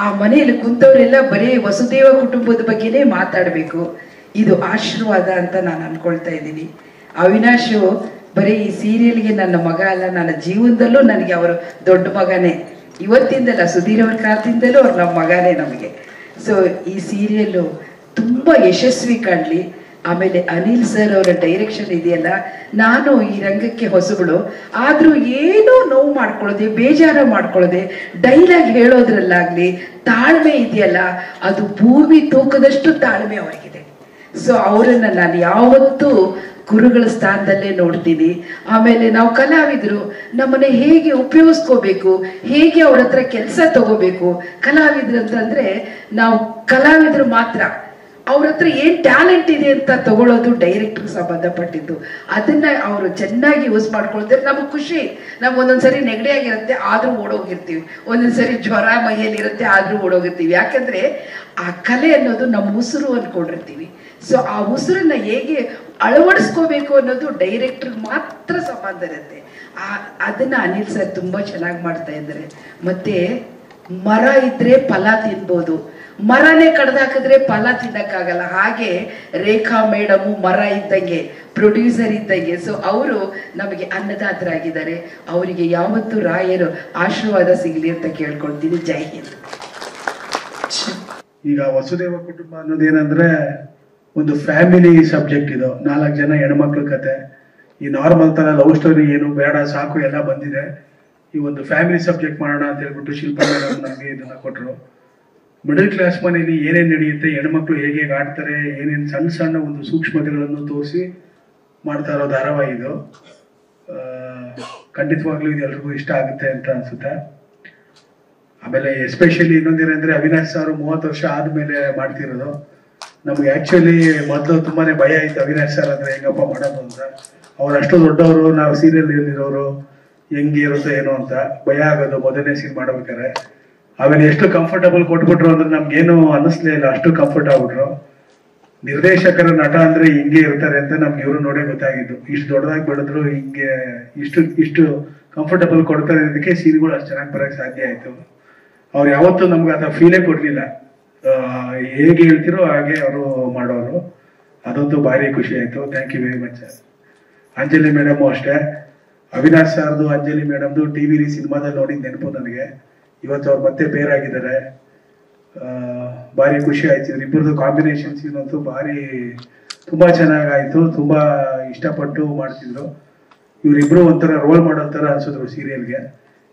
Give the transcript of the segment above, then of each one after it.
ಆ ಮನೆಯಲ್ಲಿ ಕುಂತವರೆಲ್ಲ ಬರೀ ವಸುದೇವ ಕುಟುಂಬದ ಬಗ್ಗೆನೇ ಮಾತಾಡಬೇಕು. ಇದು ಆಶೀರ್ವಾದ ಅಂತ ನಾನು ಅನ್ಕೊಳ್ತಾ ಇದ್ದೀನಿ. ಅವಿನಾಶ್ ಬರೀ ಈ ಸೀರಿಯಲ್ಗೆ ನನ್ನ ಮಗ ಅಲ್ಲ, ನನ್ನ ಜೀವನದಲ್ಲೂ ನನಗೆ ಅವರು ದೊಡ್ಡ ಮಗನೇ. ಇವತ್ತಿಂದಲ್ಲ, ಸುಧೀರ್ ಅವ್ರ ಕಾಲದಿಂದಲೂ ಅವ್ರು ನಮ್ಮ ಮಗನೇ ನಮಗೆ. ಸೊ ಈ ಸೀರಿಯಲ್ಲು ತುಂಬ ಯಶಸ್ವಿ ಕಾಣಲಿ. ಆಮೇಲೆ ಅನಿಲ್ ಸರ್ ಅವರ ಡೈರೆಕ್ಷನ್ ಇದೆಯಲ್ಲ, ನಾನು ಈ ರಂಗಕ್ಕೆ ಹೊಸಬಳು ಆದರೂ ಏನೋ ನೋವು ಮಾಡ್ಕೊಳ್ಳೋದೆ, ಬೇಜಾರ ಮಾಡ್ಕೊಳ್ಳೋದೆ, ಡೈಲಾಗ್ ಹೇಳೋದ್ರಲ್ಲಾಗ್ಲಿ ತಾಳ್ಮೆ ಇದೆಯಲ್ಲ, ಅದು ಭೂಮಿ ತೂಕದಷ್ಟು ತಾಳ್ಮೆ ಅವರಿಗಿದೆ. ಸೊ ಅವರನ್ನು ನಾನು ಯಾವತ್ತೂ ಗುರುಗಳ ಸ್ಥಾನದಲ್ಲೇ ನೋಡ್ತೀನಿ. ಆಮೇಲೆ ನಾವು ಕಲಾವಿದರು ನಮ್ಮನ್ನ ಹೇಗೆ ಉಪಯೋಗಿಸ್ಕೋಬೇಕು, ಹೇಗೆ ಅವ್ರ ಹತ್ರ ಕೆಲಸ ತಗೋಬೇಕು. ಕಲಾವಿದ್ರು ಅಂತಂದ್ರೆ ನಾವು ಕಲಾವಿದರು ಮಾತ್ರ, ಅವ್ರ ಹತ್ರ ಏನ್ ಟ್ಯಾಲೆಂಟ್ ಇದೆ ಅಂತ ತಗೊಳ್ಳೋದು ಡೈರೆಕ್ಟರ್ಗೆ ಸಂಬಂಧಪಟ್ಟಿದ್ದು. ಅದನ್ನ ಅವರು ಚೆನ್ನಾಗಿ ಯೂಸ್ ಮಾಡ್ಕೊಳ್ತಾರೆ. ನಮಗೆ ಖುಷಿ. ನಾವು ಒಂದೊಂದ್ಸರಿ ನೆಗಡಿ ಆಗಿರುತ್ತೆ ಆದ್ರೂ ಓಡೋಗಿರ್ತೀವಿ, ಒಂದೊಂದ್ಸರಿ ಜ್ವರ ಮೈಯಲ್ಲಿ ಇರುತ್ತೆ ಆದ್ರೂ ಓಡೋಗಿರ್ತೀವಿ. ಯಾಕಂದ್ರೆ ಆ ಕಲೆ ಅನ್ನೋದು ನಮ್ಮ ಉಸಿರು ಅನ್ಕೊಂಡಿರ್ತೀವಿ. ಸೊ ಆ ಉಸಿರನ್ನ ಹೇಗೆ ಅಳವಡಿಸ್ಕೋಬೇಕು ಅನ್ನೋದು ಡೈರೆಕ್ಟರ್ ಮಾತ್ರ ಸಂಬಂಧ ಇರುತ್ತೆ. ಅದನ್ನ ಅನಿಲ್ ಸರ್ ತುಂಬಾ ಚೆನ್ನಾಗಿ ಮಾಡ್ತಾ ಇದ್ದಾರೆ. ಮತ್ತೆ ಮರ ಇದ್ರೆ ಫಲ ತಿನ್ಬೋದು, ಮರನೇ ಕಡ್ದಾಕಿದ್ರೆ ಫಲ ತಿನ್ನಕ್ಕಾಗಲ್ಲ. ಹಾಗೆ ರೇಖಾ ಮೇಡಮು ಮರ ಇದ್ದಂಗೆ, ಪ್ರೊಡ್ಯೂಸರ್ ಇದ್ದಂಗೆ. ಸೊ ಅವರು ನಮಗೆ ಅನ್ನದಾತರಾಗಿದ್ದಾರೆ. ಅವರಿಗೆ ಯಾವತ್ತೂ ರಾಯರು ಆಶೀರ್ವಾದ ಸಿಗಲಿ ಅಂತ ಕೇಳ್ಕೊಳ್ತೀನಿ. ಜೈ ಹಿಂದ್. ಈಗ ವಸುದೇವ ಕುಟುಂಬ ಅನ್ನೋದೇನಂದ್ರೆ ಒಂದು ಫ್ಯಾಮಿಲಿ ಸಬ್ಜೆಕ್ಟ್. ಇದು 4 ಜನ ಹೆಣ್ಮಕ್ಳ ಕತೆ. ಈ ನಾರ್ಮಲ್ ತರ ಲವ್ ಸ್ಟೋರಿ ಏನು ಬೇಡ, ಸಾಕು ಎಲ್ಲ ಬಂದಿದೆ. ಈ ಒಂದು ಫ್ಯಾಮಿಲಿ ಸಬ್ಜೆಕ್ಟ್ ಮಾಡೋಣ ಅಂತ ಹೇಳ್ಬಿಟ್ಟು ಶಿಲ್ಪಾ ಮೇಡಮ್ ನಮಗೆ ಇದನ್ನ ಕೊಟ್ಟರು. ಮಿಡಲ್ ಕ್ಲಾಸ್ ಮನೆಯಲ್ಲಿ ಏನೇನು ನಡೆಯುತ್ತೆ, ಹೆಣ್ಮಕ್ಳು ಹೇಗೆ ಆಡ್ತಾರೆ, ಏನೇನು ಸಣ್ಣ ಸಣ್ಣ ಒಂದು ಸೂಕ್ಷ್ಮತೆಗಳನ್ನು ತೋರಿಸಿ ಮಾಡ್ತಾ ಇರೋ ಧಾರಾವಾಹಿ ಇದು. ಖಂಡಿತವಾಗ್ಲೂ ಇದು ಎಲ್ರಿಗೂ ಇಷ್ಟ ಆಗುತ್ತೆ ಅಂತ ಅನ್ಸುತ್ತೆ. ಆಮೇಲೆ ಎಸ್ಪೆಷಲಿ ಇನ್ನೊಂದೇನಂದ್ರೆ ಅವಿನಾಶ್ ಸರ್ 30 ವರ್ಷ ಆದ್ಮೇಲೆ ಮಾಡ್ತಿರೋದು. ನಮ್ಗೆ ಆಕ್ಚುಲಿ ಮೊದಲು ತುಂಬಾನೇ ಭಯ ಇತ್ತು, ಅವಿನಾಶ್ ಸರ್ ಅಂದ್ರೆ ಹೆಂಗಪ್ಪ ಮಾಡೋದು ಅಂತ. ಅವ್ರು ಅಷ್ಟು ದೊಡ್ಡವರು, ನಾವು ಸೀರಿಯಲ್ ಇರೋರು, ಹೆಂಗೆ ಇರುತ್ತೋ ಏನೋ ಅಂತ ಭಯ ಆಗೋದು ಮೊದಲನೇ ಸೀನ್ ಮಾಡ್ಬೇಕಾರೆ. ಆಮೇಲೆ ಎಷ್ಟು ಕಂಫರ್ಟಬಲ್ ಕೊಟ್ಬಿಟ್ರು ಅಂದ್ರೆ ನಮ್ಗೇನು ಅನ್ನಿಸ್ಲೇ ಇಲ್ಲ, ಅಷ್ಟು ಕಂಫರ್ಟ್ ಆಗ್ಬಿಟ್ರು. ನಿರ್ದೇಶಕರ ನಟ ಅಂದ್ರೆ ಹಿಂಗೆ ಇರ್ತಾರೆ ಅಂತ ನಮ್ಗೆ ಇವರು ನೋಡೇ ಗೊತ್ತಾಗಿದ್ದು. ಇಷ್ಟು ದೊಡ್ಡದಾಗಿ ಬೆಳೆದ್ರು ಹಿಂಗೆ ಇಷ್ಟು ಕಂಫರ್ಟಬಲ್ ಕೊಡ್ತಾರೆ ಇದಕ್ಕೆ ಸೀನ್ಗಳು ಅಷ್ಟು ಚೆನ್ನಾಗಿ ಬರೋಕ್ಕೆ ಸಾಧ್ಯ ಆಯ್ತು. ಅವ್ರು ಯಾವತ್ತೂ ನಮ್ಗೆ ಅದ ಫೀಲೇ ಕೊಡ್ಲಿಲ್ಲ. ಹೇಗೆ ಹೇಳ್ತಿರೋ ಹಾಗೆ ಅವರು ಮಾಡೋರು. ಅದಂತೂ ಭಾರಿ ಖುಷಿ ಆಯ್ತು. Thank you very much sir. Anjali madam ಅಷ್ಟೇ. ಅವಿನಾಶ್ ಸರ್ದು ಅಂಜಲಿ ಮೇಡಮ್ದು ಟಿವಿಲಿ ಸಿನಿಮಾದಲ್ಲಿ ನೋಡಿದ ನೆನಪು ನನಗೆ. ಇವತ್ತು ಅವ್ರು ಮತ್ತೆ ಬೇರಾಗಿದ್ದಾರೆ. ಭಾರಿ ಖುಷಿ ಆಯ್ತು. ಇಬ್ಬರದು ಕಾಂಬಿನೇಷನ್ ಸೀನ್ ಅಂತೂ ತುಂಬಾ ಚೆನ್ನಾಗಾಯ್ತು. ತುಂಬಾ ಇಷ್ಟಪಟ್ಟು ಮಾಡ್ತಿದ್ರು. ಇವರಿಬ್ರು ಒಂಥರ ರೋಲ್ ಮಾಡೋ ತರ ಅನ್ಸಿದ್ರು ಸೀರಿಯಲ್ಗೆ.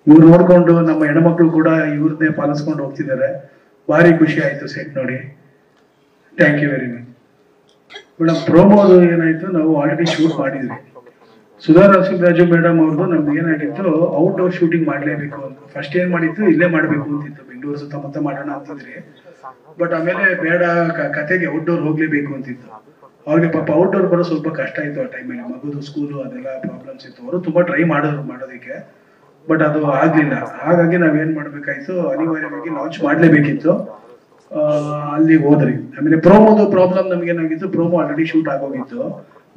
ಇವ್ರು ನೋಡ್ಕೊಂಡು ನಮ್ಮ ಹೆಣ್ಮಕ್ಳು ಕೂಡ ಇವ್ರನ್ನೇ ಪಾಲಿಸ್ಕೊಂಡು ಹೋಗ್ತಿದ್ದಾರೆ. ಭಾರಿ ಖುಷಿ ಆಯ್ತು ಸೆಟ್ ನೋಡಿ. Thank you very much madam. ಪ್ರೋಮೋದು ಏನಾಯ್ತು, ನಾವು ಆಲ್ರೆಡಿ ಶೂಟ್ ಮಾಡಿದ್ವಿ. ಸುಧಾ ನರಸಿಂಹರಾಜು ಮೇಡಮ್ ಅವ್ರದ್ದು ನಮ್ದು ಏನಾಗಿತ್ತು, ಔಟ್ಡೋರ್ ಶೂಟಿಂಗ್ ಮಾಡಲೇಬೇಕು ಅಂತ. ಫಸ್ಟ್ ಏನ್ ಮಾಡಿತ್ತು, ಇಲ್ಲೇ ಮಾಡಬೇಕು ಅಂತಿತ್ತು, ಬೆಂಗಳೂರು ಸುತ್ತಮುತ್ತ ಮಾಡೋಣ ಅಂತಿದ್ರಿ. ಬಟ್ ಆಮೇಲೆ ಬೇಡ, ಕತೆಗೆ ಔಟ್ಡೋರ್ ಹೋಗ್ಲೇಬೇಕು ಅಂತಿತ್ತು. ಅವ್ರಿಗೆ ಪಾಪ ಔಟ್ಡೋರ್ ಬರೋ ಸ್ವಲ್ಪ ಕಷ್ಟ ಆಯ್ತು ಆ ಟೈಮಲ್ಲಿ. ಮಗುದು ಸ್ಕೂಲು ಅದೆಲ್ಲ ಪ್ರಾಬ್ಲಮ್ಸ್ ಇತ್ತು. ಅವರು ತುಂಬಾ ಟ್ರೈ ಮಾಡೋದಕ್ಕೆ, ಬಟ್ ಅದು ಆಗ್ಲಿಲ್ಲ. ಹಾಗಾಗಿ ನಾವೇನ್ ಮಾಡ್ಬೇಕಾಯ್ತು, ಅನಿವಾರ್ಯವಾಗಿ ಲಾಂಚ್ ಮಾಡ್ಲೇಬೇಕಿತ್ತು. ಅಲ್ಲಿಗೆ ಹೋದ್ರಿ. ಆಮೇಲೆ ಪ್ರೋಮೋದು ಪ್ರಾಬ್ಲಮ್ ನಮ್ಗೆ ಏನಾಗಿತ್ತು, ಪ್ರೋಮೋ ಆಲ್ರೆಡಿ ಶೂಟ್ ಆಗೋಗಿತ್ತು.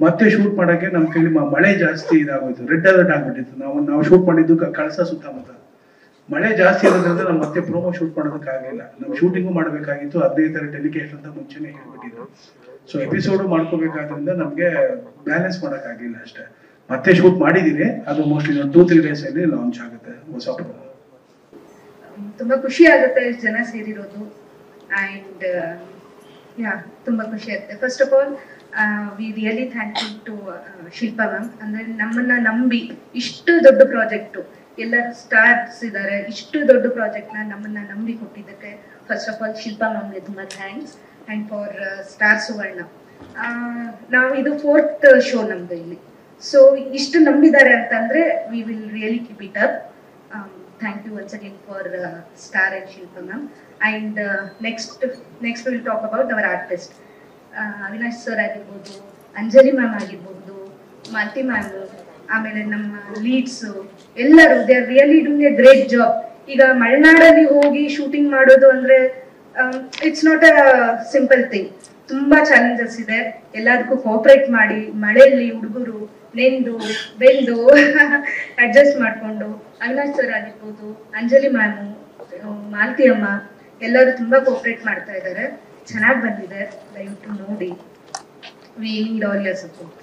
ಮತ್ತೆ ಶೂಟ್ ಮಾಡಕ್ಕೆ ನಮ್ ಕೈಲಿ ಮಳೆ ಜಾಸ್ತಿ ಇದಾಗೋಯ್ತು, ರೆಡ್ ಅಲರ್ಟ್ ಆಗ್ಬಿಟ್ಟಿತ್ತು. ನಾವು ಶೂಟ್ ಮಾಡಿದ್ದು ಕಳಸ ಸುತ್ತಮುತ್ತ. ಮಳೆ ಜಾಸ್ತಿ ಇರೋದ್ರಿಂದ ನಾವು ಮತ್ತೆ ಪ್ರೋಮೋ ಶೂಟ್ ಮಾಡೋದಕ್ಕಾಗಲಿಲ್ಲ. ನಾವು ಶೂಟಿಂಗು ಮಾಡಬೇಕಾಗಿತ್ತು. 15 ತಾರೀಕು ಡೆಲಿಕೇಶನ್ ಅಂತ ಮುಂಚೆನೆ ಹೇಳ್ಬಿಟ್ಟಿದ್ರು. ಸೊ ಎಪಿಸೋಡು ಮಾಡ್ಕೋಬೇಕಾದ್ರಿಂದ ನಮ್ಗೆ ಬ್ಯಾಲೆನ್ಸ್ ಮಾಡೋಕ್ಕಾಗಲಿಲ್ಲ ಅಷ್ಟೇ. ಮತ್ತೆ ಶೂಟ್ ಮಾಡಿದೀನಿ. ಅದು ಮೋಸ್ಟ್ಲಿ 2-3 ಡೇಸ್ ಅಲ್ಲಿ ಲಾಂಚ್ ಆಗುತ್ತೆ ಹೊಸ ಪ್ರೋಮೋ. ತುಂಬಾ ಖುಷಿ ಆಗುತ್ತೆ ಜನ ಸೇರಿರೋದು. ಅಂಡ್ ತುಂಬಾ ಖುಷಿ ಆಗುತ್ತೆ. First of all we really thankful to Shilpa ma'am. ಅಂದ್ರೆ ನಮ್ಮನ್ನ ನಂಬಿ ಇಷ್ಟು ದೊಡ್ಡ ಪ್ರಾಜೆಕ್ಟು, ಎಲ್ಲರೂ ಸ್ಟಾರ್ಸ್ ಇದ್ದಾರೆ, ಇಷ್ಟು ದೊಡ್ಡ ಪ್ರಾಜೆಕ್ಟ್ ನಮ್ಮನ್ನ ನಂಬಿ ಕೊಟ್ಟಿದ್ದಕ್ಕೆ ಫಸ್ಟ್ ಆಫ್ ಆಲ್ ಶಿಲ್ಪಾ ಮ್ಯಾಮ್ಗೆ ತುಂಬಾ ಥ್ಯಾಂಕ್ಸ್. ಅಂಡ್ ಫಾರ್ ಸ್ಟಾರ್ ಸುವರ್ಣ, ನಾವು ಇದು 4th ಶೋ ನಮ್ದು ಇಲ್ಲಿ. ಸೊ ಇಷ್ಟು ನಂಬಿದ್ದಾರೆ ಅಂತಂದ್ರೆ we will really keep it up. Thank you once again for Star and Shilpa ma'am. And next will talk about our artist. Avinash sir ಆಗಿರ್ಬೋದು, Anjali ma'am ಆಗಿರ್ಬೋದು, ಮಾಲ್ತಿ ಮ್ಯಾಮ್, ಆಮೇಲೆ ನಮ್ಮ ಲೀಡ್ಸ್ ಎಲ್ಲರೂ they are really doing A great job. ಈಗ ಮಲೆನಾಡಲ್ಲಿ ಹೋಗಿ shooting ಮಾಡೋದು ಅಂದ್ರೆ it's not a simple thing. ತುಂಬಾ ಚಾಲೆಂಜಸ್ ಇದೆ. ಎಲ್ಲದಕ್ಕೂ ಕೋಆಪರೇಟ್ ಮಾಡಿ ಮಳೆಯಲ್ಲಿ ಹುಡುಗರು ನೆಂದು ಬೆಂದು ಅಡ್ಜಸ್ಟ್ ಮಾಡ್ಕೊಂಡು, ಅವಿನಾಶ್ ಸರ್ ಆಗಿರ್ಬೋದು, ಅಂಜಲಿ ಮ್ಯಾಮು, ಮಾಲ್ತಿ ಅಮ್ಮ ಎಲ್ಲರೂ ತುಂಬಾ ಕೋಆಪರೇಟ್ ಮಾಡ್ತಾ ಇದ್ದಾರೆ, ಚೆನ್ನಾಗಿ ಬಂದಿದೆ, ದಯವಿಟ್ಟು ನೋಡಿ. We need all your support.